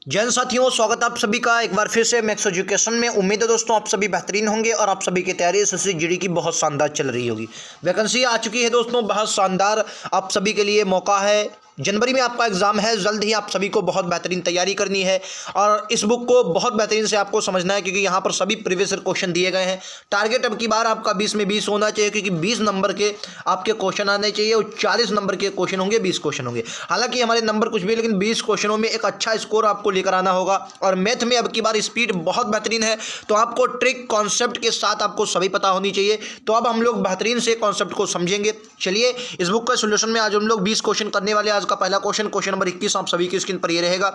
जय हिंद साथियों, स्वागत आप सभी का एक बार फिर से मैक्स एजुकेशन में। उम्मीद है दोस्तों आप सभी बेहतरीन होंगे और आप सभी की तैयारी एसएससी जीडी की बहुत शानदार चल रही होगी। वैकेंसी आ चुकी है दोस्तों, बहुत शानदार आप सभी के लिए मौका है। जनवरी में आपका एग्जाम है, जल्द ही आप सभी को बहुत बेहतरीन तैयारी करनी है और इस बुक को बहुत बेहतरीन से आपको समझना है, क्योंकि यहाँ पर सभी प्रीवियस ईयर क्वेश्चन दिए गए हैं। टारगेट अब की बार आपका 20 में 20 होना चाहिए, क्योंकि 20 नंबर के आपके क्वेश्चन आने चाहिए और 40 नंबर के क्वेश्चन होंगे, 20 क्वेश्चन होंगे। हालांकि हमारे नंबर कुछ भी, लेकिन 20 क्वेश्चनों में एक अच्छा स्कोर आपको लेकर आना होगा। और मैथ में अब की बार स्पीड बहुत बेहतरीन है, तो आपको ट्रिक कॉन्सेप्ट के साथ आपको सभी पता होनी चाहिए। तो अब हम लोग बेहतरीन से कॉन्सेप्ट को समझेंगे। चलिए, इस बुक का सोल्यूशन में आज हम लोग 20 क्वेश्चन करने वाले हैं। आज का पहला क्वेश्चन नंबर 21 आप सभी की स्क्रीन पर ये रहेगा।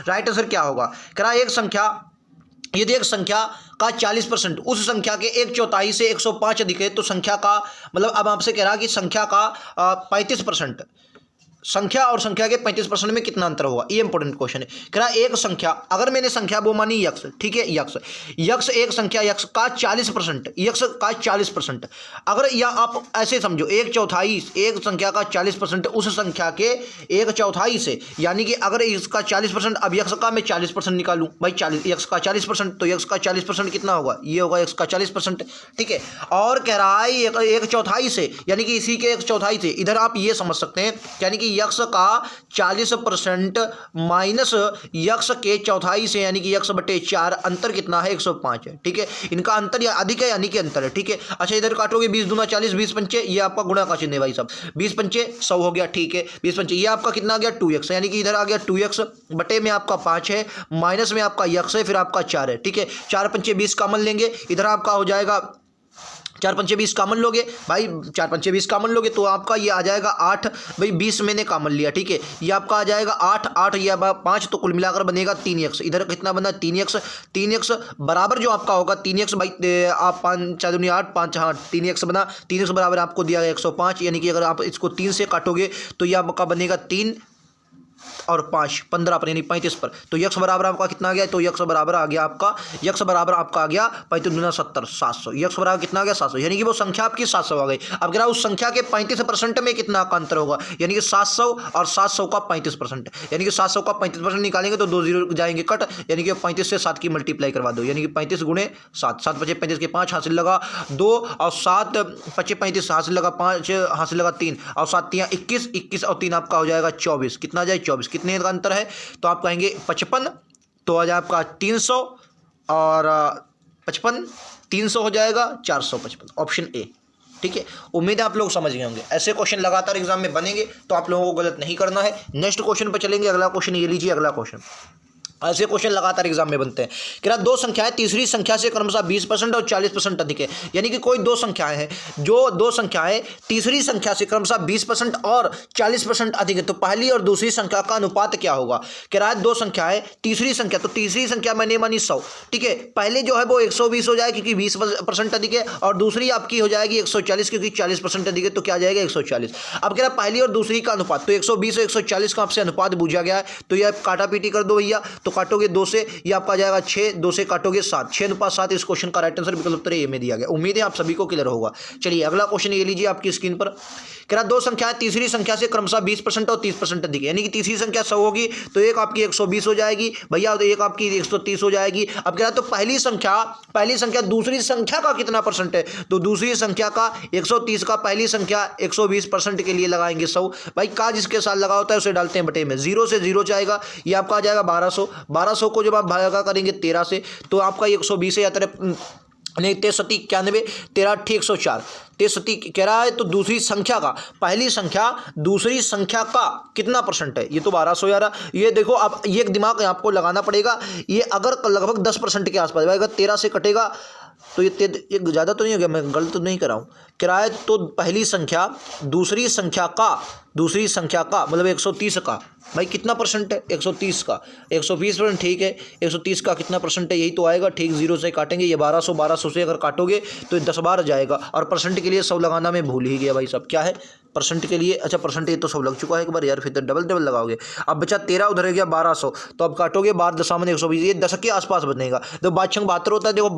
राइट आंसर क्या होगा? कह रहा है एक संख्या, यदि एक संख्या का 40% उस संख्या के 1/4 से 105 अधिक है, तो संख्या का मतलब अब आपसे कह रहा कि संख्या का 35%, संख्या और संख्या के 35% में कितना अंतर होगा? ये इंपॉर्टेंट क्वेश्चन है। कह रहा एक संख्या, अगर मैंने संख्या वो मानी यक्स, ठीक है, यक्स एक संख्या यक्स का 40%, अगर या आप ऐसे समझो 1/4 एक संख्या का 40% उस संख्या के 1/4 से, यानी कि अगर इसका 40%, अब यक्स का मैं 40% निकालूं भाई, 40 यक्स का 40%, तो यक्स का 40% कितना होगा? ये होगा यक्स का 40%, ठीक है। और कह रहा है 1/4 से, यानी कि इसी के 1/4 से, इधर आप ये समझ सकते हैं, यानी कि यक्स का 40% माइनस यक्स के 1/4 से, यानी कि यक्स बटे 4, अंतर कितना है? 105 है, ठीक है। इनका अंतर या अधिक है, यानी कि अंतर है, ठीक है। अच्छा, इधर काटोगे 20 दूना 40, 20 पंचे, ये आपका गुणा का चिन्ह है भाई साहब, 20 पंचे 100 हो गया, ठीक है। 20 पंचे ये आपका कितना आ गया? 2x, यानी कि इधर आ गया 2x बटे में आपका 5 है, माइनस में आपका यक्स है, फिर आपका 4 है, ठीक है। 4 पंचे 20 कॉमन लेंगे, इधर आपका हो जाएगा 4 पंचे 20 कॉमन लोगे भाई, 4 पंचे 20 कॉमन लोगे तो आपका ये आ जाएगा 8 भाई, 20 मैंने कॉमन लिया, ठीक है। ये आपका आ जाएगा 8 या 5, तो कुल मिलाकर बनेगा 3x। इधर कितना बना? 3x बराबर जो आपका होगा 3x भाई, आप 5 4 दूनी 8, 5 हाँ 3x बना, 3x बराबर आपको दिया गया 105, यानी कि अगर आप इसको 3 से काटोगे तो ये आपका बनेगा 3 और 5 15 पर, यानी 35 पर। तो यक्स बराबर आपका कितना आ गया? तो यक्स बराबर आ गया आपका, यक्स बराबर आपका आ गया 35 दूना 70, 700। यक्स बराबर कितना आ गया? 700, यानी कि वो संख्या आपकी 700 आ गई। अब कह रहा उस संख्या के 35% में कितना का अंतर होगा? यानी कि 700 और 700 का 35%, यानी कि 700 का 35% निकालेंगे तो 2 जीरो जाएंगे कट, यानी कि 35 से 7 की मल्टीप्लाई करवा दो, यानी कि 35 गुणे 7, 7 पचे 35 के 5 हासिल लगा 2, और 7 पचे 35 हासिल लगा 5, हासिल लगा 3, और 7 3 21, 21 और 3 आपका हो जाएगा 24। कितना आ जाए? 24। कितने का अंतर है? तो आप कहेंगे 55, तो आ जाए आपका 300 और 55 300 हो जाएगा 455, ऑप्शन ए, ठीक है। उम्मीद है आप लोग समझ गए होंगे। ऐसे क्वेश्चन लगातार एग्जाम में बनेंगे, तो आप लोगों को गलत नहीं करना है। नेक्स्ट क्वेश्चन पर चलेंगे। अगला क्वेश्चन ये लीजिए, अगला क्वेश्चन, ऐसे क्वेश्चन लगातार एग्जाम में बनते हैं। कह रहा दो संख्याएं तीसरी संख्या से क्रमशः 20% और 40% अधिक है, यानी कि कोई दो संख्याएं हैं, जो दो संख्याएं तीसरी संख्या से क्रमशः 20% और 40% अधिक है, तो पहली और दूसरी संख्या का अनुपात क्या होगा? कह रहा है दो संख्याएं तीसरी संख्या, तो तीसरी संख्या मैंने मानी 100, ठीक है। पहले जो है वो 120 हो जाएगी, क्योंकि 20% अधिक है, और दूसरी आपकी हो जाएगी 140, क्योंकि 40% अधिक है, तो क्या जाएगा? 140। अब कह रहा पहली और दूसरी का अनुपात, तो 120 और 140 का आपसे अनुपात पूछा गया है, तो यह काटा पीटी कर दो भैया। तो काटोगे 2 से, ये आपका आ जाएगा 6, 2 से काटोगे 7, 6:7। इस क्वेश्चन का राइट आंसर विकल्प उत्तर ए में दिया गया। उम्मीद है आप सभी को क्लियर होगा। चलिए, अगला क्वेश्चन ये लीजिए आपकी स्क्रीन पर। कह रहा दो संख्याएं तीसरी संख्या से क्रमशः 20% और 30% अधिक है, यानी कि तीसरी संख्या 100 होगी, तो एक आपकी 120 हो जाएगी भैया, तो एक आपकी 130 हो जाएगी। अब कह रहा तो पहली संख्या दूसरी संख्या का कितना परसेंट है? तो दूसरी संख्या का 130 का पहली संख्या 120% के लिए लगाएंगे 100 भाई, का जिसके साथ लगा होता है उसे डालते हैं बटे में, 0 से 0 जाएगा, ये आपका आ जाएगा 1200 को जब आप भागा करेंगे 13 से, तो आपका 120 या नहीं 63 91 13 104 63 कह रहा है। तो दूसरी संख्या का पहली संख्या दूसरी संख्या का कितना परसेंट है? ये तो 1200 यार, ये देखो अब ये एक दिमाग आपको लगाना पड़ेगा। ये अगर लगभग 10% के आसपास, अगर 13 से कटेगा तो ये ज़्यादा तो नहीं हो गया, मैं गलत तो नहीं कर रहा हूँ। किराए तो पहली संख्या दूसरी संख्या का मतलब 130 का भाई कितना परसेंट है? 130 का 120%, ठीक है। 130 का कितना परसेंट है? यही तो आएगा, ठीक। 0 से काटेंगे, ये 1200 से अगर काटोगे तो 10 बार जाएगा, और परसेंट के लिए 100 लगाना मैं भूल ही गया भाई साहब। क्या है परसेंट के लिए? अच्छा, परसेंट ये तो 100 लग चुका है एक बार यार, फिर तो डबल लगाओगे। अब बचा 13, उधर गया 1200, तो अब काटोगे 12.120, ये 10 के आसपास बनेगा। तो 5×72 होता है, देखो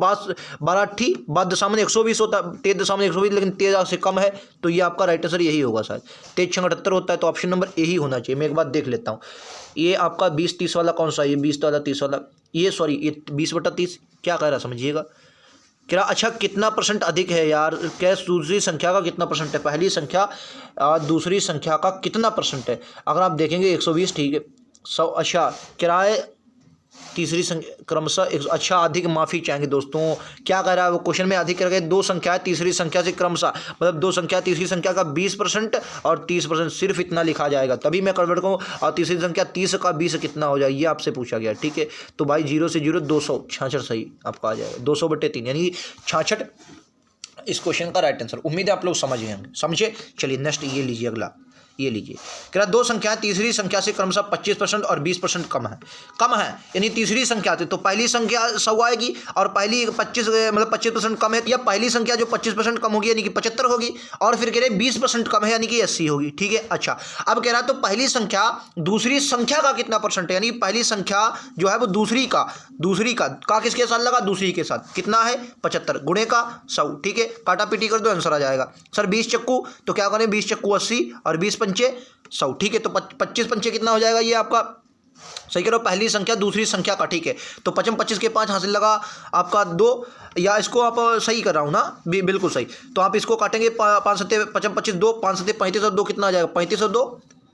12 ठीक 12.120 होता है, 13.120, लेकिन 13 से कम है, तो ये आपका राइट आंसर यही होगा शायद। 13×78 75 होता है तो ऑप्शन नंबर ए ही होना चाहिए। मैं एक बार देख लेता हूँ, ये आपका 20-30 वाला कौन सा है? ये 20 वाला, 30 वाला, ये सॉरी ये 20/30 क्या कह रहा है समझिएगा। कह रहा अच्छा कितना परसेंट अधिक है यार, क्या दूसरी संख्या का कितना परसेंट है, पहली संख्या दूसरी संख्या का कितना परसेंट है। अगर आप देखेंगे 120, ठीक है 100, अच्छा कह रहा है तीसरी संख्या क्रमशः अच्छा अधिक, माफ़ी चाहेंगे दोस्तों, क्या कह रहा है वो क्वेश्चन में अधिक करके दो संख्या तीसरी संख्या से क्रमशः, मतलब दो संख्या तीसरी संख्या का 20% और 30%, सिर्फ इतना लिखा जाएगा तभी मैं कन्वर्ट करूँ। और तीसरी संख्या 30 का 20 कितना हो जाए, ये आपसे पूछा गया, ठीक है। तो भाई 0 से 0 266 सही आपका आ जाएगा, 200/3 यानी 66 इस क्वेश्चन का राइट आंसर। उम्मीद है आप लोग समझ गए होंगे, समझे। चलिए नेक्स्ट ये लीजिए, अगला ये लीजिए। कह रहा दो संख्याएं तीसरी संख्या से क्रमशः 25% और 20% कम है यानी तीसरी संख्या थी तो पहली संख्या 100 आएगी और पहली 25% कम है, या पहली संख्या जो 25% कम होगी यानी कि 75 होगी, और फिर कह रहे 20% कम है यानी कि 80 होगी, ठीक है। अच्छा अब कह रहा तो पहली संख्या दूसरी संख्या का कितना परसेंट है, यानी पहली संख्या जो है वो दूसरी का किसके साथ लगा, दूसरी के साथ, कितना है 75 गुणे का 100, ठीक है। काटा पीटी कर दो आंसर आ जाएगा। सर 20 चक्कू तो क्या करें, 20 चक्कू 80 और 20 पंचे 100, ठीक है। तो 25 पंचे कितना हो जाएगा, ये आपका सही कह रहे हो, पहली संख्या दूसरी संख्या का, ठीक है। तो 25 के 5 हासिल लगा आपका 2, या इसको आप सही कर रहा हूँ ना, बिल्कुल सही। तो आप इसको काटेंगे 5 7 25 2, 5 7 35 और 2 कितना आ जाएगा, 35 और 2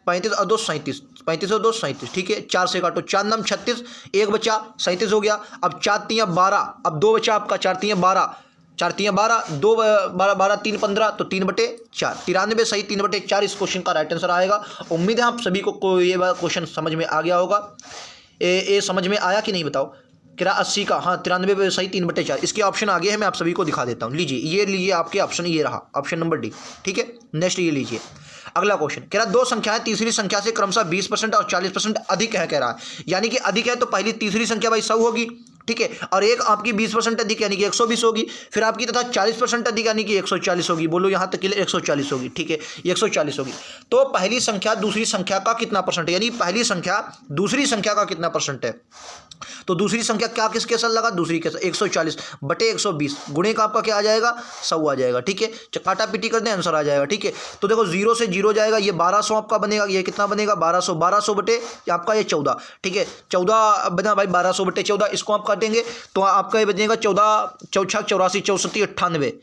37, 35 और 2 37, ठीक है। 4 से काटो, 4 9 36, 1 बचा 37 हो गया। अब 4 3 12, अब 2 बचा आपका, 4 3 12, 4 3 12, 2 12 12 3 15, तो 3/4 93 सही, 3/4 इस क्वेश्चन का राइट आंसर आएगा। उम्मीद है आप सभी को ये क्वेश्चन समझ में आ गया होगा। ये समझ में आया कि नहीं बताओ। कह रहा 80 का, हाँ 93 सही, 3/4 इसके ऑप्शन आगे है, मैं आप सभी को दिखा देता हूँ। लीजिए ये लीजिए आपके ऑप्शन, ये रहा ऑप्शन नंबर डी, ठीक है। नेक्स्ट ये लीजिए अगला क्वेश्चन। कह रहा दो संख्याएं तीसरी संख्या से क्रमशः 20% और 40% अधिक है, कह रहा है यानी कि अधिक है तो पहली तीसरी संख्या भाई 100 होगी, ठीक है, और एक आपकी 20% अधिक यानी कि 120 होगी, फिर आपकी तथा 40% अधिक यानी कि 140 होगी। बोलो यहाँ तक के लिए 140 होगी, ठीक है 140 होगी। तो पहली संख्या दूसरी संख्या का कितना परसेंट है, यानी पहली संख्या दूसरी संख्या का कितना परसेंट है। तो दूसरी संख्या क्या किसके साथ लगा, दूसरी के साथ, 140/120 गुणे का आपका क्या आ जाएगा, 100 आ जाएगा, ठीक है। काटा पीटी कर दें आंसर आ जाएगा, ठीक है। तो देखो 0 से 0 जाएगा, ये 1200 आपका बनेगा, ये कितना बनेगा 1200 बटे आपका ये 14, ठीक है 14 बना भाई 1200/14, इसको आप काटेंगे तो आपका ये बनेगा 14 4 84 64 98,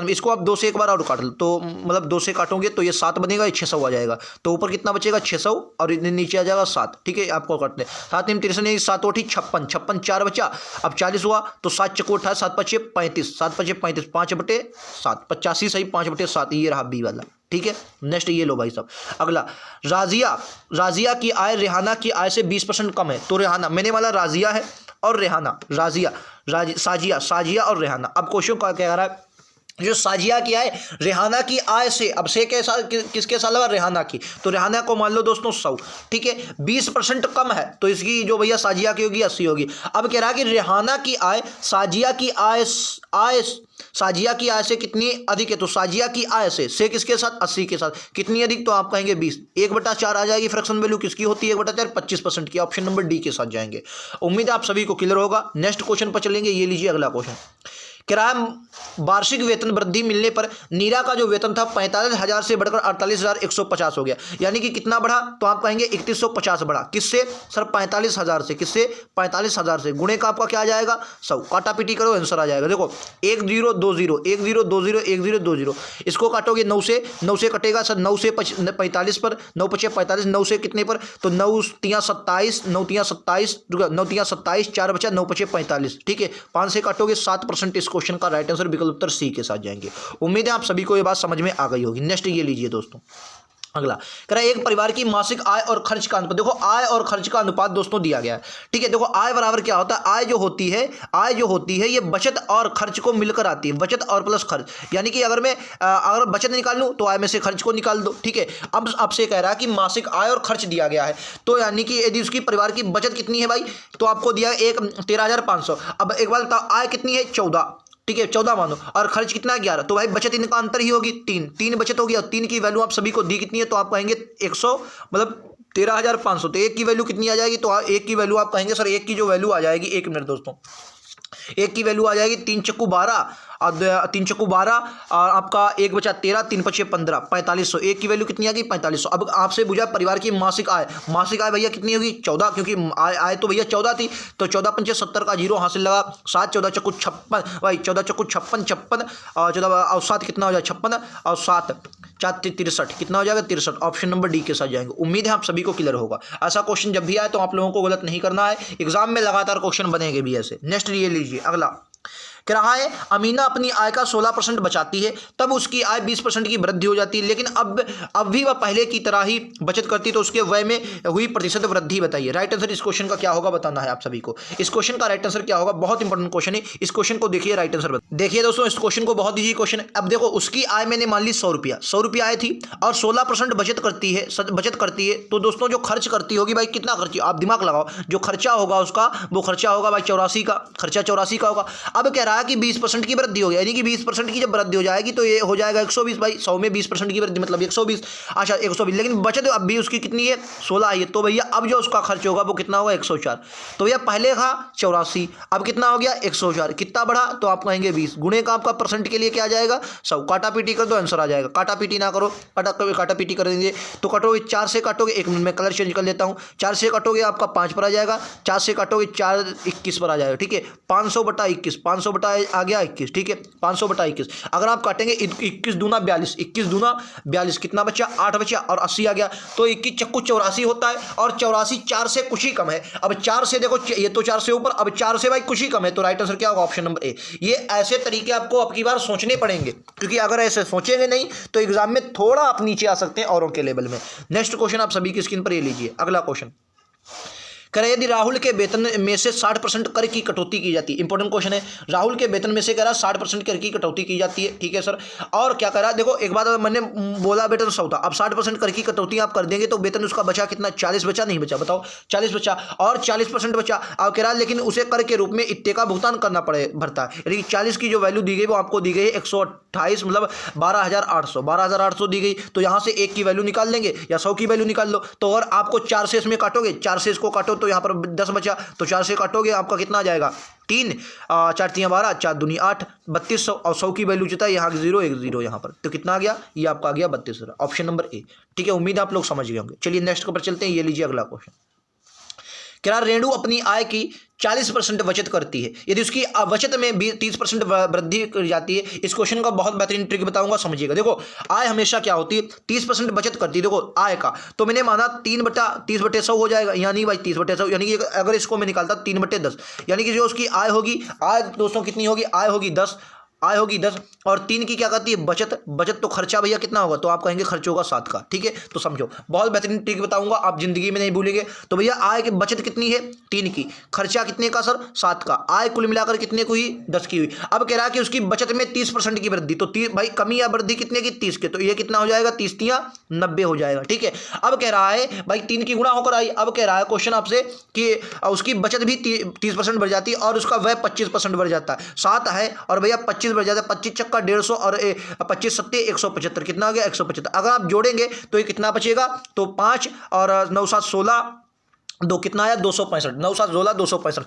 इसको आप 2 से एक बार और काट लो, तो मतलब 2 से काटोगे तो ये 7 बनेगा, ये 600 आ जाएगा। तो ऊपर कितना बचेगा 600 और नीचे आ जाएगा 7, ठीक है। आपको काटने 7 में 63 7 8 56 4 बचा, अब 40 हुआ तो 7 चक्को 28 7 5 35 7 5 35 5/7 85 सही, 5/7 ये रहा बी वाला, ठीक है। नेक्स्ट ये लो भाई साहब अगला। राजिया की आय रेहाना की आय से 20% कम है, तो रेहाना मैंने वाला राजिया है और रेहाना, साजिया और रेहाना। अब क्वेश्चन क्या कह रहा है, जो साजिया की आय रेहाना की आय से, अब से के साथ किसके साथ लगा, रेहाना की, तो रेहाना को मान लो दोस्तों 100, ठीक है 20% कम है तो इसकी जो भैया साजिया की होगी 80 होगी। अब कह रहा है कि रेहाना की आय साजिया की आय से कितनी अधिक है, तो साजिया की आय से किसके साथ 80 के साथ कितनी अधिक, तो आप कहेंगे 20, 1/4 आ जाएगी। फ्रैक्शन वैल्यू किसकी होती है 1/4, 25% की, ऑप्शन नंबर डी के साथ जाएंगे। उम्मीद है आप सभी को क्लियर होगा। नेक्स्ट क्वेश्चन पर चलेंगे, ये लीजिए अगला क्वेश्चन। किराया वार्षिक वेतन वृद्धि मिलने पर नीरा का जो वेतन था 45,000 से बढ़कर 48,150 हो गया, यानी कि कितना बढ़ा, तो आप कहेंगे 3150 बढ़ा। किससे सर 45,000 से, किससे 45,000 से, गुणे का आपका क्या आ जाएगा 100, काटा पीटी करो आंसर आ जाएगा। देखो 1 0 2 0 1 0 2 0 1 0 2 0, इसको काटोगे 9 से कटेगा सर 9 से 45 पर, 9 5 45, 9 से कितने पर, तो 9 3 27, 9 3 27, 9 3 27, 4 बचा 9 5 45, ठीक है 5 से काटोगे 7%। इस क्वेश्चन का राइट आंसर विकल्प उत्तर सी के साथ जाएंगे। उम्मीद है आप सभी को ये बात समझ में आ गई होगी। नेक्स्ट ये लीजिए दोस्तों अगला। कह रहा है एक परिवार की मासिक आय और खर्च का अनुपात, देखो आय और खर्च का अनुपात दोस्तों दिया गया है, ठीक है। देखो आय बराबर क्या होता है, आय जो होती है ये बचत और खर्च को मिलकर आती है, बचत और प्लस खर्च, यानी कि अगर मैं अगर बचत निकाल लूं तो आय में से खर्च को निकाल दो, ठीक है। अब आपसे कह रहा है कि मासिक आय और खर्च दिया गया है, तो यानी कि यदि उसकी परिवार की बचत कितनी है भाई, तो आपको दिया 13,500। अब एक बार बताओ आय कितनी है 14, ठीक है 14 मानो, और खर्च कितना है 11, तो भाई बचत इनका अंतर ही होगी 3 बचत होगी, और 3 की वैल्यू आप सभी को दी कितनी है, तो आप कहेंगे 100 मतलब 13,500, तो एक की वैल्यू कितनी आ जाएगी, तो एक की वैल्यू आप कहेंगे सर एक की जो वैल्यू आ जाएगी, 1 मिनट दोस्तों, एक की वैल्यू आ जाएगी 3 चक्कू 12 और 3 चक्कू 12 और आपका 1 बचा 13, 3 पचे 15, 4500। एक की वैल्यू कितनी आ गई 4500। अब आपसे पूछा परिवार की मासिक आय, मासिक आय भैया कितनी होगी 14, क्योंकि आय तो भैया 14 थी, तो 14 पंचे 70 का जीरो हासिल लगा, 7 14 चक्कू 56 भाई, 14 चक्कू 56 56 और 14 और 7 कितना हो जाए 56 और 7 4 63, कितना हो जाएगा 63। ऑप्शन नंबर डी के साथ जाएंगे। उम्मीद है आप सभी को क्लियर होगा। ऐसा क्वेश्चन जब भी आए तो आप लोगों को गलत नहीं करना है, एग्जाम में लगातार क्वेश्चन बनेंगे भी ऐसे। नेक्स्ट ये लीजिए अगला कह रहा है अमीना अपनी आय का 16% बचाती है, तब उसकी आय 20% की वृद्धि हो जाती है, लेकिन अब भी वह पहले की तरह ही बचत करती, तो उसके व्यय में हुई प्रतिशत वृद्धि बताइए। राइट आंसर इस क्वेश्चन का क्या होगा बताना है आप सभी को। इस क्वेश्चन का राइट आंसर क्या होगा, बहुत इंपॉर्टेंट क्वेश्चन है, इस क्वेश्चन को देखिए, राइट आंसर देखिए दोस्तों, इस क्वेश्चन को बहुत ईजी क्वेश्चन है। अब देखो उसकी आय मैंने मान ली 100 रुपया आय थी और 16% बचत करती है, तो दोस्तों जो खर्च करती होगी भाई, कितना खर्च, आप दिमाग लगाओ, जो खर्चा होगा उसका वो खर्चा होगा भाई 84 का, खर्चा 84 का होगा। अब कह रहा है कि 20% की वृद्धि हो गई, यानी कि 20% की जब वृद्धि हो जाएगी तो ये हो जाएगा 120 भाई, 100 में 20% की वृद्धि मतलब 120। अच्छा 120, लेकिन बचत अब भी उसकी कितनी है 16 है, तो भैया अब जो उसका खर्च होगा वो कितना होगा 104। तो भैया पहले था 84, अब कितना हो गया 104, कितना बढ़ा तो आप कहेंगे 20, गुणे का आपका परसेंट के लिए क्या आ जाएगा 100, काटा पीटी कर दो आंसर आ जाएगा। काटा पीटी ना करो, काटा पीटी कर देंगे तो कटोगे 4 से काटोगे, एक मिनट में कलर चेंज कर लेता हूँ, 4 से काटोगे आपका 5 पर आ जाएगा, 4 से काटोगे 4 21 पर आ जाएगा, ठीक है 500/21, 500 बटा आ गया 21, ठीक है 500/21। अगर आप काटेंगे 21 दूना 42, 21 दूना 42, कितना बचा 8 बचा और 80 आ गया, तो 21 चक्कू 84 होता है, और 84 4 से कुछ ही कम है। अब 4 से देखो, ये तो 4 से ऊपर, अब 4 से भाई कुछ ही कम है, तो राइट आंसर क्या होगा ऑप्शन नंबर ए। ये ऐसे तरीके आपको अब की बार सोचने पड़ेंगे, क्योंकि अगर ऐसे सोचेंगे नहीं तो एग्जाम में थोड़ा आप नीचे आ सकते हैं औरों के लेवल में। नेक्स्ट क्वेश्चन आप सभी की स्क्रीन पर ये लीजिए अगला क्वेश्चन। कह रहा है यदि राहुल के वेतन में से 60% कर की कटौती की जाती है, इंपॉर्टेंट क्वेश्चन है, राहुल के वेतन में से कह रहा है 60% कर की कटौती की जाती है, ठीक है सर। और क्या कह रहा है, देखो एक बात मैंने बोला वेतन 100 था, अब 60% कर की कटौती आप कर देंगे तो वेतन उसका बचा कितना 40 बचा, नहीं बचा, बताओ 40 बचा और 40% बचा। अब कह रहा है लेकिन उसे कर के रूप में इतने का भुगतान करना भरता है, यानी 40 की जो वैल्यू दी गई वो आपको दी गई है 128, मतलब 12,800 दी गई, तो यहाँ से 1 की वैल्यू निकाल लेंगे या 100 की वैल्यू निकाल लो, तो और आपको 4 से इसमें काटोगे, 4 से इसको काटो तो यहाँ पर 10 बचा, तो 4 से काटोगे आपका कितना आ जाएगा 3, 4 3 12, 4 दूनी 8, 3200, और 100 की वैल्यू जितना यहाँ 0 1 0 यहाँ पर, तो कितना आ गया, ये आपका आ गया 3200, ऑप्शन नंबर ए, ठीक है। उम्मीद है आप लोग समझ गए होंगे। चलिए नेक्स्ट के ऊपर चलते हैं, ये लीजिए अगला क्वेश्चन। क्या रेणु अपनी आय की 40% बचत करती है, यदि उसकी बचत में 30% वृद्धि कर जाती है। इस क्वेश्चन का बहुत बेहतरीन ट्रिक बताऊंगा, समझिएगा। देखो आय हमेशा क्या होती है 30% बचत करती है। देखो आय का तो मैंने माना 3/30/100 हो जाएगा, यानी भाई 30/100, यानी कि अगर इसको मैं निकालता 3/10, यानी कि जो उसकी आय होगी, आय दोस्तों कितनी होगी, आय होगी 10, आय होगी 10, और 3 की क्या करती है बचत तो खर्चा भैया कितना होगा, तो आप कहेंगे खर्च होगा 7 का, ठीक है। तो समझो बहुत बेहतरीन ट्रिक बताऊंगा, आप जिंदगी में नहीं भूलेंगे। तो भैया आय की बचत कितनी है 3 की, खर्चा कितने का सर 7 का, आय कुल मिलाकर कितने को हुई 10 की हुई। अब कह रहा है कि उसकी बचत में 30% की वृद्धि, तो भाई कमी या वृद्धि कितने की 30 के, तो ये कितना हो जाएगा 30 3 90 हो जाएगा, ठीक है। अब कह रहा है भाई 3 की गुणा होकर आई, अब कह रहा है क्वेश्चन आपसे कि उसकी बचत भी 30% बढ़ जाती है और उसका व्यय 25% बढ़ जाता है। 7 है और भैया 25 बढ़ जाता है, 25 चक्का 150 और 25 सत्ते 175, कितना आ गया 175। अगर आप जोड़ेंगे तो ये कितना बचेगा, तो 5 और 9 7 16, 2 कितना आया 265, 9 7 16 265।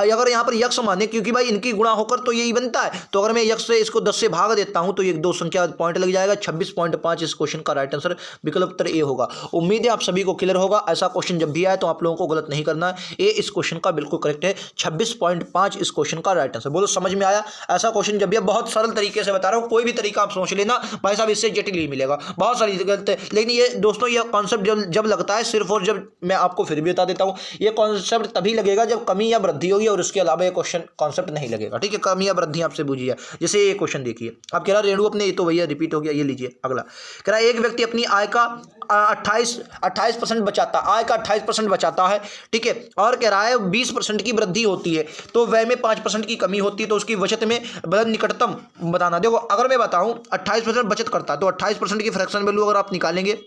अगर यहाँ पर यक्ष माने, क्योंकि भाई इनकी गुणा होकर तो यही बनता है, तो अगर मैं यक्ष से इसको 10 से भाग देता हूं तो ये 2 संख्या पॉइंट लग जाएगा, 26.5। इस क्वेश्चन का राइट आंसर विकल्प उत्तर ए होगा। उम्मीद है आप सभी को क्लियर होगा। ऐसा क्वेश्चन जब भी आए तो आप लोगों को गलत नहीं करना है, ए इस क्वेश्चन का बिल्कुल करेक्ट है, 26.5 इस क्वेश्चन का राइट आंसर। बोलो समझ में आया। ऐसा क्वेश्चन जब भी, बहुत सरल तरीके से बता रहा हूँ, कोई भी तरीका आप सोच लेना भाई साहब, इससे जटिल ही मिलेगा, बहुत सारी गलत है। लेकिन ये दोस्तों ये कॉन्सेप्ट जब लगता है सिर्फ और जब, मैं आपको फिर भी बता देता हूँ, ये कॉन्सेप्ट तभी लगेगा जब कमी या वृद्धि होगी, और उसके अलावा ये क्वेश्चन कॉन्सेप्ट नहीं लगेगा, ठीक है। कमी या वृद्धि आपसे पूछिए, जैसे ये क्वेश्चन देखिए। अब कह रहा रेणु अपने, ये तो भैया रिपीट हो गया, ये लीजिए अगला। कह रहा एक व्यक्ति अपनी आय का 28% बचाता, आय का 28% बचाता है, ठीक है, और कह रहा है 20% की वृद्धि होती है तो व्यय में 5% की कमी होती है, तो उसकी बचत में बदल निकटतम बताना। देखो अगर मैं बताऊं 28% बचत करता है, तो 28% की फ्रैक्शन वैल्यू अगर आप निकालेंगे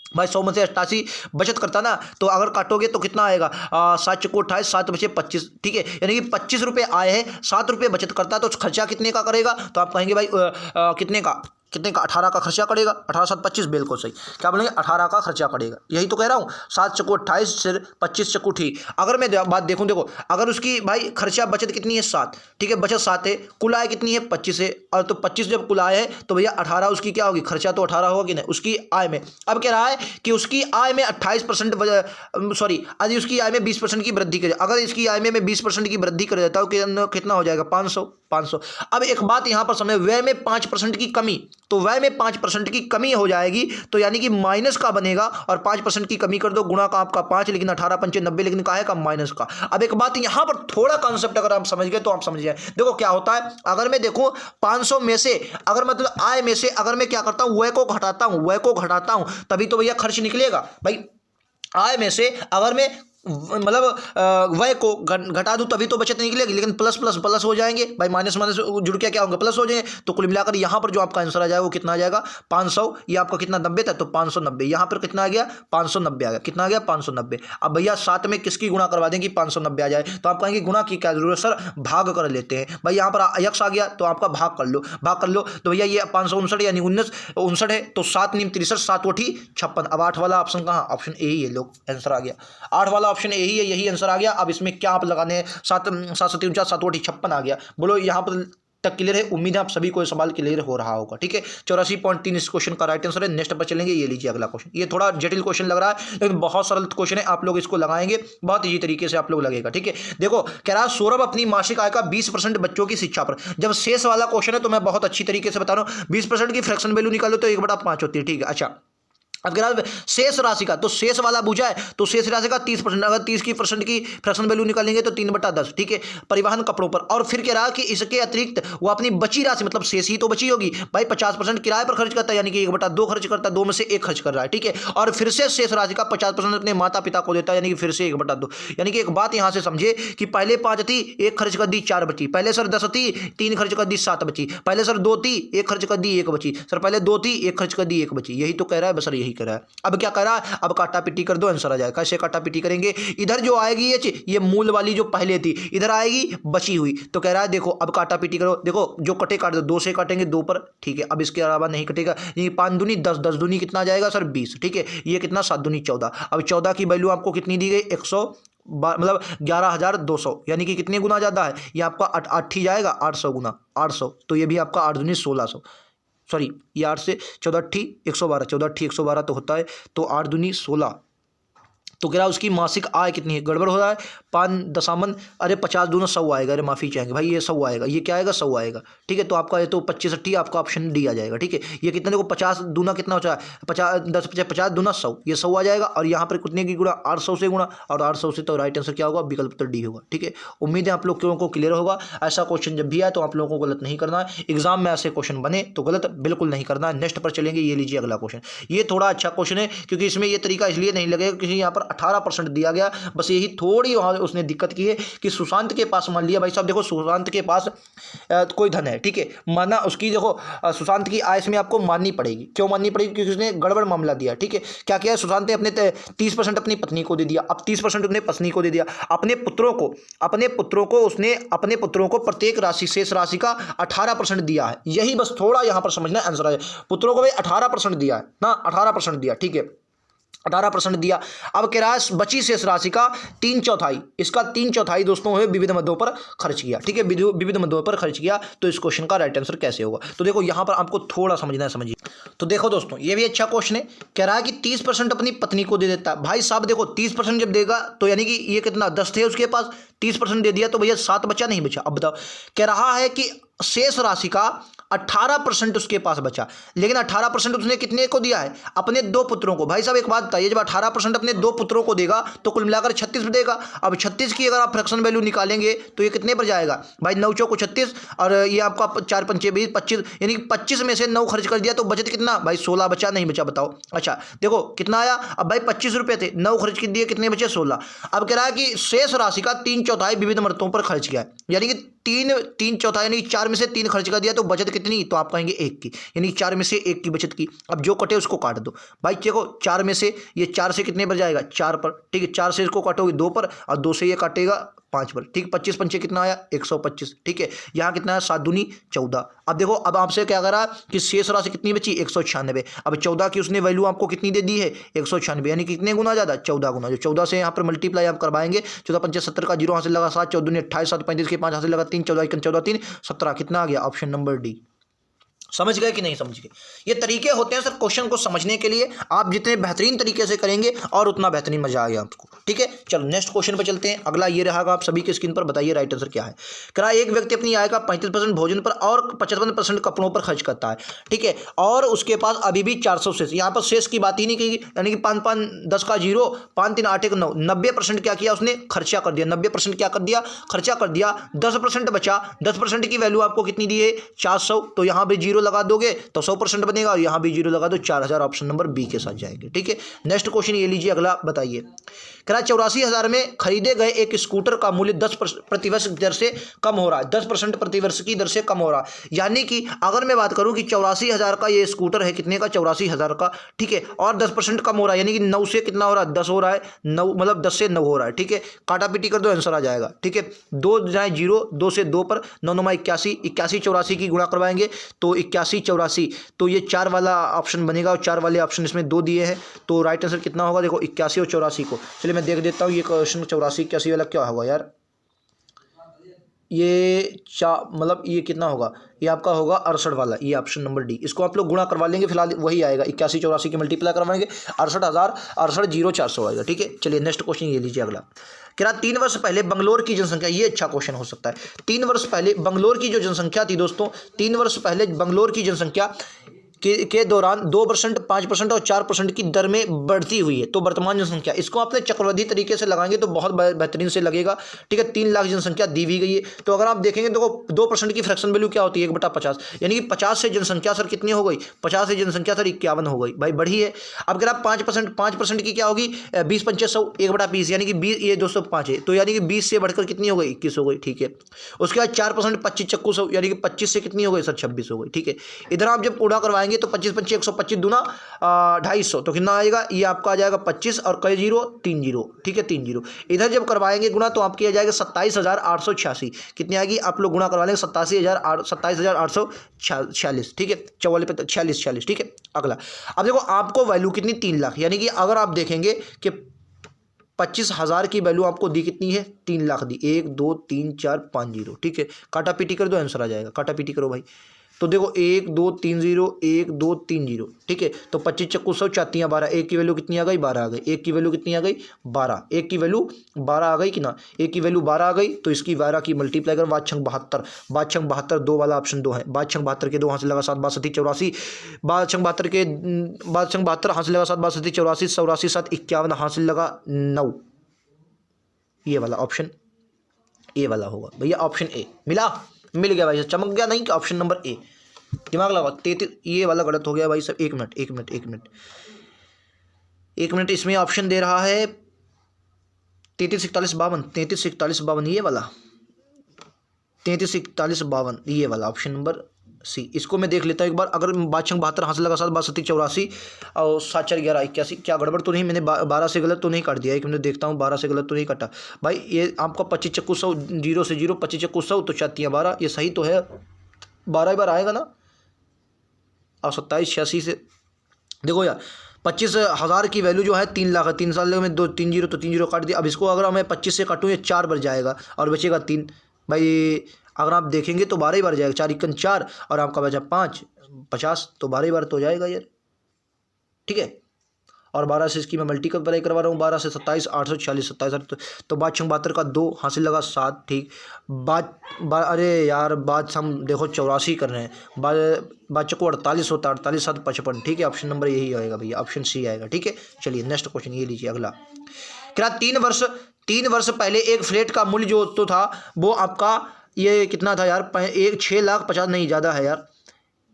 भाई, 100 में से 88 बचत करता ना, तो अगर काटोगे तो कितना आएगा 7 चक्को 28, 7 बचे 25, ठीक है, यानी कि 25 रुपये आए हैं, 7 रुपये बचत करता है, तो खर्चा कितने का करेगा, तो आप कहेंगे भाई कितने का, कितने का, 18 का खर्चा करेगा, 18 7 25, बिल्कुल सही। क्या बोलेंगे, 18 का खर्चा करेगा, यही तो कह रहा हूँ। 7 चक्कू 28 फिर 25 चक्कू ठीक। अगर मैं बात देखूँ, देखो अगर उसकी भाई खर्चा बचत कितनी है 7, ठीक है, बचत 7 है, कुल आय कितनी है 25 है, और तो 25 जब कुल आय है तो भैया 18 उसकी क्या होगी, खर्चा तो 18 होगा कि नहीं उसकी आय में। अब कह रहा है कि उसकी आय में 28%, सॉरी आज उसकी आय में 20% की वृद्धि करे। अगर इसकी आय में मैं 20% की वृद्धि कर देता हूँ कितना हो जाएगा, 500। अब एक बात यहां पर समझ, व्यय में 5% की कमी, तो व्यय में 5% की कमी हो जाएगी, तो यानी कि माइनस का बनेगा, और 5% की कमी कर दो, गुणा का आपका 5, लेकिन 18 पंचे 90, लेकिन का है का माइनस का। अब एक बात यहां पर थोड़ा कॉन्सेप्ट अगर आप समझ गए तो आप समझ जाए। देखो क्या होता है, अगर मैं देखूं 500 में से, अगर मतलब आय में से अगर मैं क्या करता हूं, व्यय को घटाता हूं, तभी तो भैया खर्च निकलेगा भाई। आय में से अगर मैं मतलब व्यय को घटा दूं तभी तो बचत निकलेगी, लेकिन प्लस प्लस प्लस हो जाएंगे भाई, माइनस माइनस जुड़ के क्या होंगे, प्लस हो जाएंगे। तो कुल मिलाकर यहां पर जो आपका आंसर आ जाएगा वो कितना आ जाएगा, 500। ये आपका कितना 90 था, तो 590 यहां पर कितना आ गया, 590 आ गया। कितना आ गया, 590। अब भैया साथ में किसकी गुणा करवा दें कि 590 आ जाए, तो आप कहेंगे गुणा की क्या जरूरत सर, भाग कर लेते हैं भाई। यहां पर यक्स आ गया तो आपका भाग कर लो, तो भैया ये 559 यानी 19 है, तो 7 नीम 63, 7 8 56। अब 8 वाला ऑप्शन कहाँ, ऑप्शन ए ही है, लोग आंसर आ गया 8 वाला ऑप्शन ए ही है, यही आंसर आ गया। अब इसमें क्या आप लगाने हैं, 7 7 3 7 8 56 आ गया। बोलो यहाँ पर तक क्लियर है, उम्मीद है आप सभी को सवाल क्लियर हो रहा होगा, ठीक है। 84.3 इस क्वेश्चन का राइट आंसर है। नेक्स्ट पर चलेंगे, ये लीजिए अगला क्वेश्चन। ये थोड़ा जटिल क्वेश्चन लग रहा है लेकिन बहुत सरल क्वेश्चन है, आप लोग इसको लगाएंगे बहुत इजी तरीके से आप लोग लगेगा, ठीक है। देखो कह रहा है सौरभ अपनी मासिक आय का 20% बच्चों की शिक्षा पर। जब शेष वाला क्वेश्चन है तो मैं बहुत अच्छी तरीके से बता रहा हूँ, 20% की फ्रैक्शन वैल्यू निकालो तो 1/5 होती है, ठीक है। अच्छा अब कह रहा है शेष राशि का, तो शेष वाला पूछा है तो शेष राशि का 30%, अगर 30% की फ्रैक्शन वैल्यू निकालेंगे तो 3/10, ठीक है। परिवहन कपड़ों पर, और फिर कह रहा है कि इसके अतिरिक्त वो अपनी बची राशि, मतलब शेष ही तो बची होगी भाई, 50% किराए पर खर्च करता है, यानी कि 1/2 खर्च करता है, 2 में से 1 खर्च कर रहा है, ठीक है। और फिर से शेष राशि का 50% अपने माता पिता को देता है, यानी कि फिर से 1/2। यानी कि एक बात यहां से समझे कि पहले 5 थी, 1 खर्च कर दी, 4 बची। पहले सर 10 थी, 3 खर्च कर दी, 7 बची। पहले सर 2 थी, 1 खर्च कर दी, 1 बची। सर पहले 2 थी, 1 खर्च कर दी, 1 बची। यही तो कह रहा है, बस सर यही कह रहा है। अब क्या करा, अब काटा पीटी कर दो, आंसर आ जाएगा। कैसे काटा पीटी करेंगे, इधर जो आएगी ये मूल वाली जो पहले थी, इधर आएगी बची हुई, तो कह रहा है देखो अब काटा पीटी करो। देखो जो कटे काट दो, 2 से काटेंगे 2 पर, ठीक है। अब इसके अलावा नहीं कटेगा, ये 5 दूनी 10, 10 दूनी कितना जाएगा सर 20, ठीक है। ये कितना 7 दूनी 14। अब 14 की वैल्यू आपको कितनी दी गई, 100 मतलब 11,200, यानी कि कितने गुना ज़्यादा है, ये आपका 8 ही जाएगा, 800 गुना 800, तो ये भी आपका 8 दूनी 1600, सॉरी ये 8 से 14 अट्ठी 112, 14 अट्ठी 112 तो होता है, तो 8 दूनी 16। तो कह रहा उसकी मासिक आय कितनी है, गड़बड़ हो रहा है, 5 अरे 50 दूना 100 आएगा, अरे माफ़ी चाहेंगे भाई, ये 100 आएगा, ये क्या आएगा 100 आएगा, ठीक है। तो आपका ये तो 25 अट्ठी आपका ऑप्शन डी आ जाएगा, ठीक है। ये कितना देखो 50 दूना कितना हो जाए, 50 दूना 100, ये 100 आ जाएगा। और यहाँ पर कितने की गुणा, 800 से गुणा, और 800 से, तो राइट आंसर क्या होगा, विकल्प उत्तर डी होगा, ठीक है। उम्मीद है आप लोगों को क्लियर होगा। ऐसा क्वेश्चन जब भी आए तो आप लोगों को गलत नहीं करना है, एग्जाम में ऐसे क्वेश्चन बने तो गलत बिल्कुल नहीं करना है। नेक्स्ट पर चलेंगे, ये लीजिए अगला क्वेश्चन। ये थोड़ा अच्छा क्वेश्चन है क्योंकि इसमें ये तरीका इसलिए नहीं लगेगा क्योंकि यहाँ पर 18% दिया गया, बस यही थोड़ी वहाँ उसने दिक्कत की है कि सुशांत के पास, मान लिया भाई साहब, देखो सुशांत के पास कोई धन है, ठीक है, माना उसकी देखो सुशांत की आय में आपको माननी पड़ेगी। क्यों माननी पड़ेगी, क्योंकि उसने गड़बड़ मामला दिया, ठीक है। क्या किया सुशांत ने, अपने 30% अपनी पत्नी को दे दिया, अब 30% उसने पत्नी को दे दिया, अपने पुत्रों को प्रत्येक राशि शेष राशि का 18% दिया है। यही बस थोड़ा यहाँ पर समझना, आंसर है पुत्रों को भाई 18% दिया है ना, 18% दिया, ठीक है, 18% दिया। अब कह रहा है बची शेष राशि का 3/4, इसका 3/4 दोस्तों है विविध मदों पर खर्च किया, ठीक है, विविध मदों पर खर्च किया। तो इस क्वेश्चन का राइट आंसर कैसे होगा, तो देखो यहां पर आपको थोड़ा समझना है, समझिए। तो देखो दोस्तों ये भी अच्छा क्वेश्चन है, कह रहा है कि 30% अपनी पत्नी को दे देता है। भाई साहब देखो 30% जब देगा तो यानी कि ये कितना 10 थे उसके पास, 30% दे दिया तो भैया 7 बचा, नहीं बचा। अब बताओ, कह रहा है कि शेष राशि का 18% उसके पास बचा, लेकिन 18% उसने कितने को दिया है, अपने 2 पुत्रों को। भाई साहब एक बात बताइए, जब 18% अपने 2 पुत्रों को देगा तो कुल मिलाकर 36 देगा। अब 36 की अगर आप फ्रैक्शन वैल्यू निकालेंगे तो ये कितने पर जाएगा भाई, 9 चौको 36, और ये आपका 4 पंचे 20, 25, यानी 25 में से 9 खर्च कर दिया तो बचत कितना भाई 16 बचा, नहीं बचा, बताओ। अच्छा देखो कितना आया, अब भाई 25 रुपये थे, 9 खर्च कर दिए, कितने बचे 16। अब कह रहा है कि शेष राशि का 3/4 विविध मदों पर खर्च किया है, यानी कि 3/4 यानी 4 में से 3 खर्च कर दिया तो बचत कितनी, तो आप कहेंगे 1 की, यानी 4 में से 1 की बचत की। अब जो कटे उसको काट दो भाई, देखो 4 में से ये 4 से कितने पर जाएगा, 4 पर, ठीक है। 4 से इसको काटोगे 2 पर, और 2 से ये काटेगा 5 पर, ठीक। 25 पंचे कितना आया 125, ठीक है। यहाँ कितना है 7 दूनी 14। अब देखो अब आपसे क्या करा कि शेष राशि कितनी बची 196। अब 14 की उसने वैल्यू आपको कितनी दे दी है 196, यानी कितने गुना ज़्यादा 14 गुना। जो 14 से यहाँ पर मल्टीप्लाई आप करवाएंगे 14 पंचे 70 का 0 हासिल लगा 7, 14 दूनी 28, 7 35 के 5 हासिल लगा 3, 14 1 14 3 17, कितना आ गया ऑप्शन नंबर डी। समझ गए कि नहीं समझ गए? ये तरीके होते हैं सर क्वेश्चन को समझने के लिए, आप जितने बेहतरीन तरीके से करेंगे और उतना बेहतरीन मजा आ गया आपको, ठीक है। चलो नेक्स्ट क्वेश्चन पे चलते हैं। अगला ये रहेगा आप सभी के स्क्रीन पर, बताइए राइट आंसर क्या है। करा एक व्यक्ति अपनी आय का 35% भोजन पर और 55% कपड़ों पर खर्च करता है, ठीक है, और उसके पास अभी भी 400 शेष। यहाँ पर शेष की बात ही नहीं की, यानी कि 5 5 10 का 0, 5 3 8 1 9, 90% क्या किया उसने खर्चा कर दिया। 90% क्या कर दिया खर्चा कर दिया। 10% बचा, 10% की वैल्यू आपको कितनी दी है 400, तो यहाँ भी 0 लगा दोगे तो 100% बनेगा, और यहाँ भी 0 लगा दो 4000, ऑप्शन नंबर बी के साथ जाएंगे, ठीक है। नेक्स्ट क्वेश्चन ये लीजिए अगला, बताइए। करा 84,000 में खरीदे गए एक स्कूटर का मूल्य 10% प्रतिवर्ष दर से कम हो रहा है, 10% प्रतिवर्ष की दर से कम हो रहा है। यानी कि अगर मैं बात करूं कि 84,000 का ये स्कूटर है, कितने का 84,000 का, ठीक है, और 10% कम हो रहा है, यानी कि 9 से कितना हो रहा है 10 हो रहा है, 9 मतलब 10 से 9 हो रहा है, ठीक है। काटा पीटी कर दो आंसर आ जाएगा, ठीक है। 2 जाए 0, 2 से 2 पर 9 9 81, 81 84 की गुणा करवाएंगे तो 81 84, तो ये 4 वाला ऑप्शन बनेगा, और 4 वाले ऑप्शन इसमें 2 दिए हैं, तो राइट आंसर कितना होगा देखो 81 और 84 को। चलिए मैं देख देता हूँ ये क्वेश्चन 84 81 वाला क्या होगा यार। ये मतलब ये कितना होगा, ये आपका होगा 68 वाला, ये ऑप्शन नंबर डी। इसको आप लोग गुणा करवा लेंगे, फिलहाल वही आएगा 81 84 की मल्टीप्लाई करवाएंगे 68,000 68 400 आएगा, ठीक है। चलिए नेक्स्ट क्वेश्चन ये लीजिए अगला। क्या 3 वर्ष पहले बंगलोर की जनसंख्या, ये अच्छा क्वेश्चन हो सकता है। 3 वर्ष पहले बंगलोर की जो जनसंख्या थी दोस्तों, 3 वर्ष पहले बंगलोर की जनसंख्या के दौरान 2%, 5% और 4% की दर में बढ़ती हुई है। तो वर्तमान जनसंख्या, इसको आपने चक्रवृद्धि तरीके से लगाएंगे तो बहुत बेहतरीन से लगेगा, ठीक है। 3 लाख जनसंख्या दी हुई गई है, तो अगर आप देखेंगे तो 2% की फ्रैक्शन वैल्यू क्या होती है 1/50, यानी कि 50 से जनसंख्या सर कितनी हो गई, 50 से जनसंख्या सर 51 हो गई, भाई बढ़ी है। अब अगर आप 5% की क्या होगी 20 पंचे 100, 1/20, यानी कि 20, ये 205 है, तो यानी कि 20 से बढ़कर कितनी हो गई 21 हो गई, ठीक है। उसके बाद 4% 25 चक्कू 100, यानी कि 25 से कितनी हो गई सर 26 हो गई, ठीक है। इधर आप जब पूरा करवाएंगे तो 25 पंचे 125 दूना 250, तो कितना आएगा ये आपका आ जाएगा 25 और कई 0 3 0, ठीक है 3 0। इधर जब करवाएंगे गुना तो आपकी आ जाएगा 27,886, कितनी आएगी आप लोग गुना करवा लेंगे 27,846, ठीक है। 44 पे 46, ठीक है। अगला अब देखो आपको वैल्यू कितनी 3 लाख, यानी कि अगर आप देखेंगे कि 25,000 की वैल्यू आपको दी कितनी है 3 लाख दी, 1 2 3 4 5 0, ठीक है। काटा पीटी कर दो आंसर आ जाएगा, काटा पीटी करो भाई। तो देखो 1 2 3 0 1 2 3 0, ठीक है। तो 25 चक्कू 100 4 12, एक की वैल्यू कितनी आ गई 12 आ गई, एक की वैल्यू कितनी आ गई 12, एक की वैल्यू 12 आ गई कि ना, एक की वैल्यू 12 आ गई, तो इसकी 12 की मल्टीप्लाई कर 5 72, 72 2 वाला ऑप्शन 2 है, 72 के 2 हाथ से लगा 7 62 84, 72 के 72 हाथ से लगा 7 62 84 84 7 51 हाथ से लगा 9, ये वाला ऑप्शन ए वाला होगा भैया, ऑप्शन ए मिल गया भाई, चमक गया नहीं कि ऑप्शन नंबर ए, दिमाग लगाओ। 33 ये वाला गलत हो गया भाई सब, एक मिनट इसमें ऑप्शन दे रहा है 33 41 52, 33 41 52 ये वाला, 33 41 52 ये वाला ऑप्शन नंबर सी। इसको मैं देख लेता हूँ एक बार, अगर 72 हाथ से लगा 7 62 84 और 7 4 11 81, क्या गड़बड़ तो नहीं, मैंने 12 से गलत तो नहीं काट दिया, एक मिनट देखता हूँ 12 से गलत तो नहीं काटा भाई। ये आपका 25 चक्कू 100 0 से 0, 25 चक्कू 100 तो 4 3 12, ये सही तो है, 12 बार आएगा ना, और 27 86 से देखो यार 25,000 की वैल्यू जो है 3 लाख है, 3 साल में 2 3 0 तो 3 0 काट दिया। अब इसको अगर मैं 25 से काटूँ ये 4 बार जाएगा और बचेगा 3, भाई अगर आप देखेंगे तो 12 ही बार जाएगा, 4 1 4 और आपका बचा 5 50, तो 12 ही बार तो जाएगा यार, ठीक है। और 12 से इसकी मैं मल्टीप्लाई करवा रहा हूँ, 12 से 27 846 27, तो 72 का 2 हासिल लगा 7, ठीक। अरे यार बात हम देखो 84 कर रहे हैं, बाद को 48 होता, 48 7 55, ठीक है। ऑप्शन नंबर यही आएगा भैया, ऑप्शन सी आएगा, ठीक है। चलिए नेक्स्ट क्वेश्चन ये लीजिए अगला। क्या 3 वर्ष पहले एक फ्लैट का मूल्य जो तो था वो आपका ये कितना था यार, 6,50,000 नहीं, ज़्यादा है यार,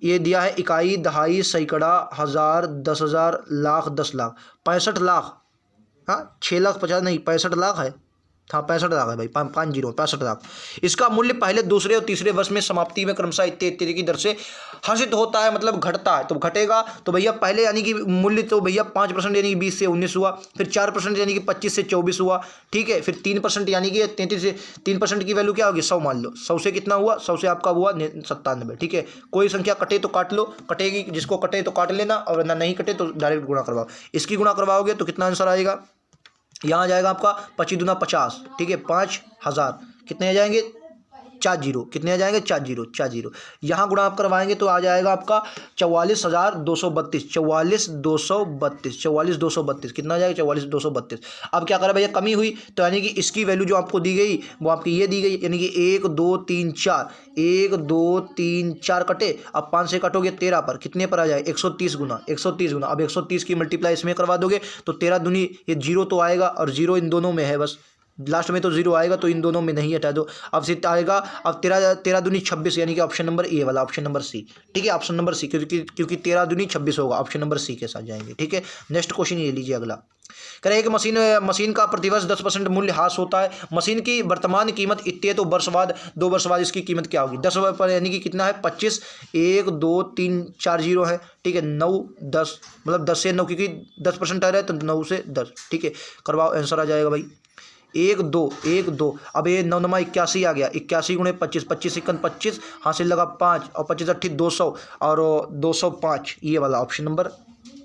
ये दिया है इकाई दहाई सैकड़ा हज़ार 10,000 लाख 10 लाख 65 लाख, हाँ 6,50,000 नहीं 65 लाख है, हाँ 65,00,000 है भाई, 65,00,000। इसका मूल्य पहले, दूसरे और तीसरे वर्ष में समाप्ति में क्रमशः इत्यादि की दर से हर्षित होता है, मतलब घटता है। तो घटेगा तो भैया पहले यानी कि मूल्य तो भैया 5% यानी कि 20 से 19 हुआ, फिर 4% यानी कि 25 से 24 हुआ, ठीक है, फिर 3% यानी कि 33 से 3% की वैल्यू क्या होगी 100 मान लो। 100 से कितना हुआ, 100 से आपका हुआ 97, ठीक है। कोई संख्या कटे तो काट लो, कटेगी जिसको कटे तो काट लेना, और ना नहीं कटे तो डायरेक्ट गुणा करवाओ। इसकी गुणा करवाओगे तो कितना आंसर आएगा, यहाँ आ जाएगा आपका 25 दूना 50, ठीक है, 5,000 कितने आ जाएंगे 4 जीरो, कितने आ जाएंगे 4 जीरो, 4 जीरो। यहाँ गुणा आप करवाएंगे तो आ जाएगा आपका 44,232, 44,232 कितना आ जाएगा 44,232। अब क्या करें भैया, कमी हुई तो यानी कि इसकी वैल्यू जो आपको दी गई वो आपकी ये दी गई, यानी कि 1 2 3 4, 1 2 3 4 कटे, अब 5 से कटोगे 13 पर, कितने पर आ जाए 130 गुना, 130 गुना। अब 130 की मल्टीप्लाई इसमें करवा दोगे तो 13 दूनी, ये जीरो तो आएगा और जीरो इन दोनों में है, बस लास्ट में तो जीरो आएगा, तो इन दोनों में नहीं हटा दो। अब सिर्फ आएगा, अब 13 दूनी 26, यानी कि ऑप्शन नंबर ए वाला, ऑप्शन नंबर सी, ठीक है, ऑप्शन नंबर सी, क्योंकि 13 दूनी 26 होगा, ऑप्शन नंबर सी के साथ जाएंगे, ठीक है। नेक्स्ट क्वेश्चन ये लीजिए अगला, कह रहे हैं कि मशीन का प्रतिवर्ष 10% मूल्य ह्रास होता है, मशीन की वर्तमान कीमत इतनी है, तो वर्ष बाद 2 वर्ष बाद इसकी कीमत क्या होगी 10 पर, यानी कि कितना है 25, 1 2 3 4 जीरो है, ठीक है, 9 10, मतलब 10 से 9, क्योंकि 10% आ रहा है तो 9 से 10, ठीक है, करवाओ, आंसर आ जाएगा भाई 1 2 1 2। अब ये 9 9 81 आ गया, 81 गुणे 25, 25 1 25, हासिल लगा 5 और 25 8 200 और 205, ये वाला ऑप्शन नंबर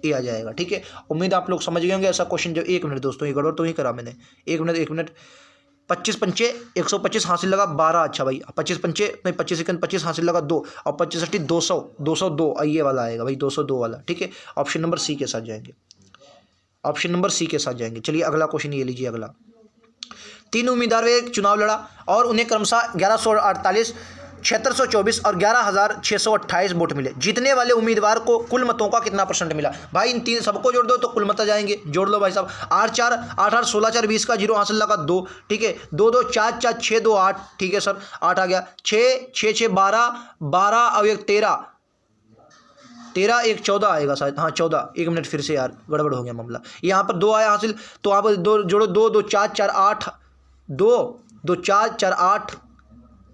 ए आ जाएगा, ठीक है। उम्मीद आप लोग समझ गए होंगे। ऐसा क्वेश्चन जो 1 मिनट दोस्तों, ये गड़बड़ तो नहीं करा मैंने, 1 मिनट 25 पंचे 125, हासिल लगा 12, अच्छा भाई 25 पंचे नहीं 25 1 25, हासिल लगा 2 और 25 8 200, 202, ये वाला आएगा भाई 202 वाला, ठीक है। ऑप्शन नंबर सी के साथ जाएंगे, ऑप्शन नंबर सी के साथ जाएंगे। चलिए अगला क्वेश्चन ये लीजिए अगला, 3 उम्मीदवारों एक चुनाव लड़ा और उन्हें क्रमशः 1148, 7624 और 11,628 वोट मिले। जीतने वाले उम्मीदवार को कुल मतों का कितना % मिला। भाई इन तीन सबको जोड़ दो तो कुल मत आ जाएंगे, जोड़ लो भाई साहब। 8 4 8 8 16 4 20 का जीरो हासिल लगा 2, ठीक है, 2 2 4 4 6 2 8, ठीक है सर 8 आ गया, 6 6 6 12 12 और 1 13 13 1 14 आएगा शायद, हाँ 14, 1 मिनट फिर से यार गड़बड़ हो गया मामला, यहाँ पर 2 आया हासिल, तो आप दो जोड़ो 2 2 4 4 8 2 2 4 4 8,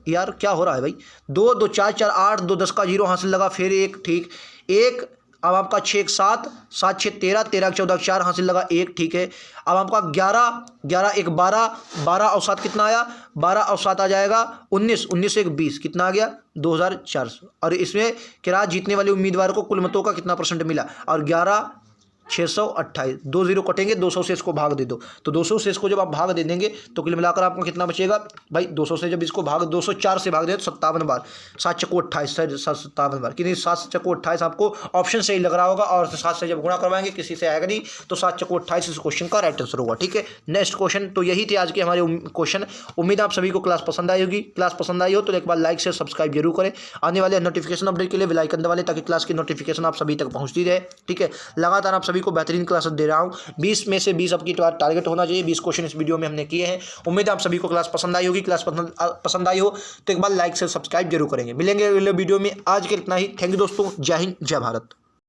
यार क्या हो रहा है भाई, 2 2 4 4 8 2 10 का जीरो हासिल लगा, फिर 1, ठीक 1, अब आपका 6 1 7 7 6 13 13 14 4 हासिल लगा 1, ठीक है। अब आपका 11 11 1 12 12 और 7 कितना आया, 12 और 7 आ जाएगा 19 19 1 20, कितना आ गया 2400। और इसमें क्या जीतने वाले उम्मीदवार को कुल मतों का कितना % मिला, और 11,628, 2 जीरो कटेंगे, 200 से इसको भाग दे दो, तो 200 से इसको जब आप भाग दे देंगे तो कुल मिलाकर आपको कितना बचेगा भाई, 200 से जब इसको भाग 204 से भाग दे तो 57 बार, 7 चक्को 28, 57 बार, कि 7 चक्को 28 आपको ऑप्शन सही लग रहा होगा, और 7 से जब गुणा करवाएंगे किसी से आएगा नहीं, तो 7 चक्को 28 इस क्वेश्चन का राइट आंसर होगा, ठीक है। नेक्स्ट क्वेश्चन, तो यही थे आज के हमारे क्वेश्चन। उम्मीद आप सभी को क्लास पसंद आई होगी। क्लास पसंद आई हो तो एक बार लाइक शेयर सब्सक्राइब जरूर करें। आने वाले नोटिफिकेशन अपडेट के लिए बेल आइकन दबा लें, ताकि क्लास की नोटिफिकेशन आप सभी तक पहुंचती रहे, ठीक है। लगातार आप सभी को बेहतरीन क्लास दे रहा हूं, 20 में से 20 आपकी टारगेट होना चाहिए, 20 क्वेश्चन इस वीडियो में हमने किए हैं। उम्मीद है आप सभी को क्लास पसंद आई होगी। क्लास पसंद आई हो तो एक बार लाइक से सब्सक्राइब जरूर करेंगे। मिलेंगे अगले वीडियो में, आज के इतना ही। थैंक यू दोस्तों, जय हिंद जय भारत।